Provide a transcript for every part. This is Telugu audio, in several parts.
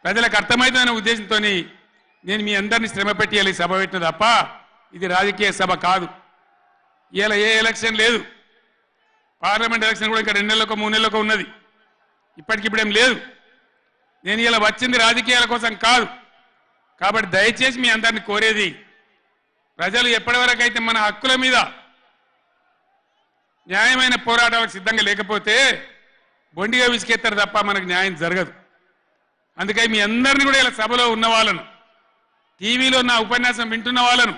ప్రజలకు అర్థమైందనే ఉద్దేశంతో నేను మీ అందరినీ శ్రమ పెట్టి ఈ సభ పెట్టిన తప్ప ఇది రాజకీయ సభ కాదు. ఇలా ఏ ఎలక్షన్ లేదు. పార్లమెంట్ ఎలక్షన్ కూడా ఇంకా 2 నెలలకు 3 నెలలకు ఉన్నది. ఇప్పటికిప్పుడేం లేదు. నేను ఇలా వచ్చింది రాజకీయాల కోసం కాదు. కాబట్టి దయచేసి మీ అందరిని కోరేది, ప్రజలు ఎప్పటివరకు అయితే మన హక్కుల మీద న్యాయమైన పోరాటాలకు సిద్ధంగా లేకపోతే బొండిగా విసికెత్తారు తప్ప మనకు న్యాయం జరగదు. అందుకని మీ అందరినీ కూడా ఇలా సభలో ఉన్న వాళ్ళను, టీవీలో నా ఉపన్యాసం వింటున్న వాళ్ళను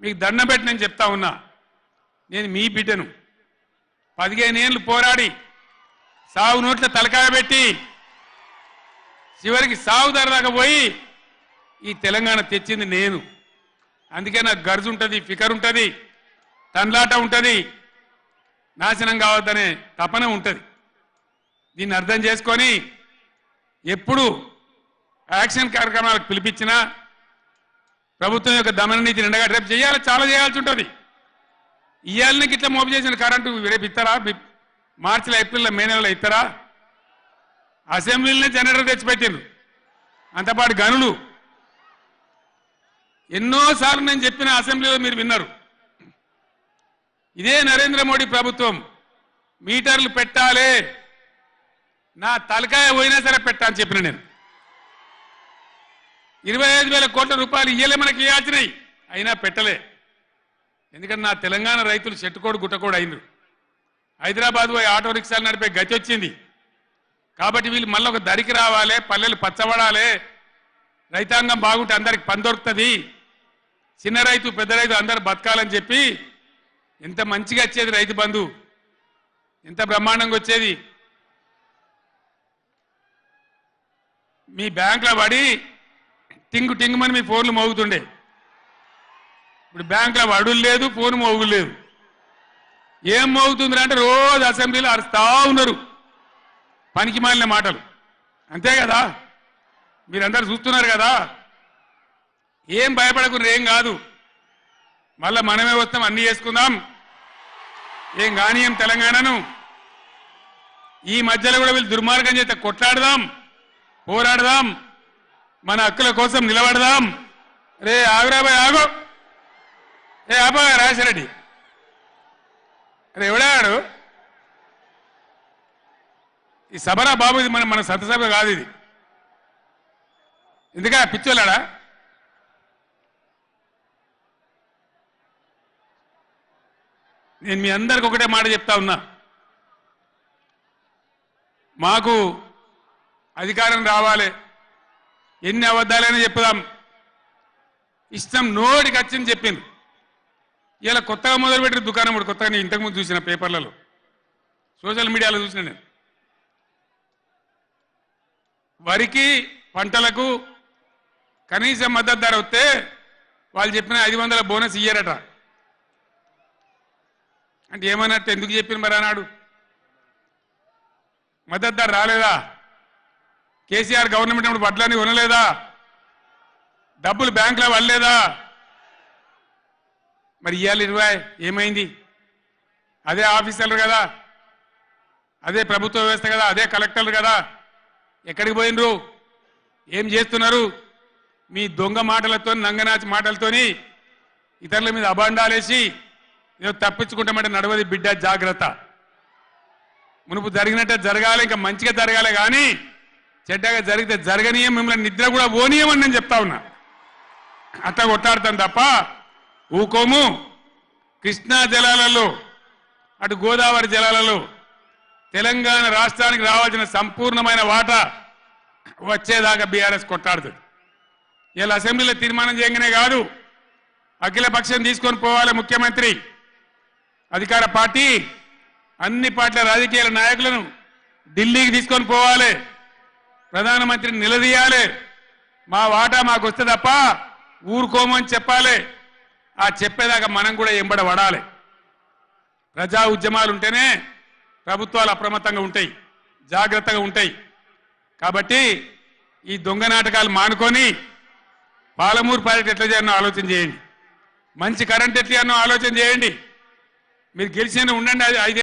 మీకు దండం పెట్టి నేను చెప్తా ఉన్నా, నేను మీ బిడ్డను. 15 ఏళ్ళు పోరాడి సావు నోట్ల తలకాయ పెట్టి చివరికి సావు ధరదాకా పోయి ఈ తెలంగాణ తెచ్చింది నేను. అందుకే నాకు గర్జు ఉంటుంది, ఫికర్ ఉంటుంది, తన్లాట ఉంటుంది, నాశనం కావద్దనే తపన ఉంటుంది. దీన్ని అర్థం చేసుకొని ఎప్పుడు యాక్షన్ కార్యక్రమాలకు పిలిపించినా ప్రభుత్వం యొక్క దమన నీతిని ఎండగట్టి రేపు చేయాలి, చాలా చేయాల్సి ఉంటుంది. ఇవాళకి ఇట్లా మోపు చేసిన కరెంటు రేపు ఇస్తారా? మార్చిలో, ఏప్రిల్లో, మే నెలలో ఇస్తారా? అసెంబ్లీలోనే జనరేటర్ తెచ్చిపెట్టిండ్రు, అంతపాటు గనులు. ఎన్నోసార్లు నేను చెప్పిన అసెంబ్లీలో మీరు విన్నారు. ఇదే నరేంద్ర మోడీ ప్రభుత్వం మీటర్లు పెట్టాలి, నా తలకాయ పోయినా సరే పెట్టా అని చెప్పిన నేను. 25,000 కోట్ల రూపాయలు ఇయ్యలే మనకి ఇవ్వాల్సినాయి, అయినా పెట్టలే. ఎందుకంటే నా తెలంగాణ రైతులు చెట్టుకోడు గుట్టకోడు అయినరు. హైదరాబాద్ పోయి ఆటో రిక్షాలు నడిపే గతి వచ్చింది. కాబట్టి వీళ్ళు మళ్ళీ ఒక దరికి రావాలి, పల్లెలు పచ్చబడాలి, రైతాంగం బాగుంటే అందరికి పని దొరుకుతుంది, చిన్న రైతు పెద్ద రైతు అందరు బతకాలని చెప్పి ఎంత మంచిగా వచ్చేది రైతు బంధు, ఎంత బ్రహ్మాండంగా వచ్చేది. మీ బ్యాంకులో పడి టింగు టింగుమని మీ ఫోన్లు మోగుతుండే. ఇప్పుడు బ్యాంకులో వడులు లేదు, ఫోన్ మోగులు లేదు. ఏం మోగుతుందిరా అంటే రోజు అసెంబ్లీలో అరుస్తా ఉన్నారు పనికి మాలిన మాటలు. అంతే కదా, మీరందరూ చూస్తున్నారు కదా. ఏం భయపడకుండా ఏం కాదు, మళ్ళా మనమే వస్తాం, అన్నీ చేసుకుందాం, ఏం కానీయం తెలంగాణను. ఈ మధ్యలో కూడా వీళ్ళు దుర్మార్గం చేస్తే కొట్లాడదాం, పోరాడదాం, మన హక్కుల కోసం నిలబడదాం. రే ఆగురాబాయ్ ఆగు, రే ఆపా రాజశరెడ్డి, అరే ఎవడాడు? ఈ సభరా బాబు, ఇది మన సభ కాదు ఇది. ఎందుక పిచ్చోలాడా? నేను మీ అందరికి ఒకటే మాట చెప్తా ఉన్నా, మాకు అధికారం రావాలి, ఎన్ని అబద్ధాలైనా చెప్పుదాం, ఇష్టం నోటికి వచ్చింది చెప్పింది. ఇలా కొత్తగా మొదలుపెట్టిన దుకాణం కూడా కొత్తగా నేను ఇంతకుముందు చూసిన పేపర్లలో, సోషల్ మీడియాలో చూసిన నేను. వరికి పంటలకు కనీస మద్దతు ధర వస్తే వాళ్ళు చెప్పిన 500 బోనస్ ఇయ్యారట. అంటే ఏమన్నట్టు, ఎందుకు చెప్పిన మరి అన్నాడు? మద్దతు ధర రాలేదా? కేసీఆర్ గవర్నమెంట్ అప్పుడు వడ్లని కొనలేదా? డబ్బులు బ్యాంకులో వల్లేదా? మరి ఇవ్వాలి 20 ఏమైంది? అదే ఆఫీసర్లు కదా, అదే ప్రభుత్వ వ్యవస్థ కదా, అదే కలెక్టర్లు కదా, ఎక్కడికి పోయినరు? ఏం చేస్తున్నారు? మీ దొంగ మాటలతో, నంగనాచి మాటలతోని ఇతరుల మీద అబాండాలేసి ఏదో తప్పించుకుంటామంటే నడవది బిడ్డ, జాగ్రత్త. మునుపు జరిగినట్టే జరగాలి, ఇంకా మంచిగా జరగాలి, కానీ చెడ్డగా జరిగితే జరగనీయం, మిమ్మల్ని నిద్ర కూడా పోనీయమని నేను చెప్తా ఉన్నా. అట్లా కొట్లాడతాం తప్ప ఊకోము. కృష్ణా జలాలలో, అటు గోదావరి జలాలలో తెలంగాణ రాష్ట్రానికి రావాల్సిన సంపూర్ణమైన వాటా వచ్చేదాకా బీఆర్ఎస్ కొట్లాడుతుంది. ఇలా అసెంబ్లీలో తీర్మానం చేయగానే కాదు, అఖిల పక్షం తీసుకొని పోవాలి ముఖ్యమంత్రి, అధికార పార్టీ అన్ని పార్టీల రాజకీయ నాయకులను ఢిల్లీకి తీసుకొని పోవాలి, ప్రధానమంత్రిని నిలదీయాలి. మా వాటా మాకు వస్తే తప్ప ఊరుకోమని చెప్పాలి. ఆ చెప్పేదాకా మనం కూడా ఎంబడ పడాలి. ప్రజా ఉద్యమాలు ఉంటేనే ప్రభుత్వాలు అప్రమత్తంగా ఉంటాయి, జాగ్రత్తగా ఉంటాయి. కాబట్టి ఈ దొంగ నాటకాలు మానుకొని పాలమూరు ప్రాజెక్ట్ ఎట్లా చేయాలో ఆలోచన చేయండి, మంచి కరెంట్ ఎట్లా చేయాలో ఆలోచన చేయండి. మీరు గెలిచిన ఉండండి, 5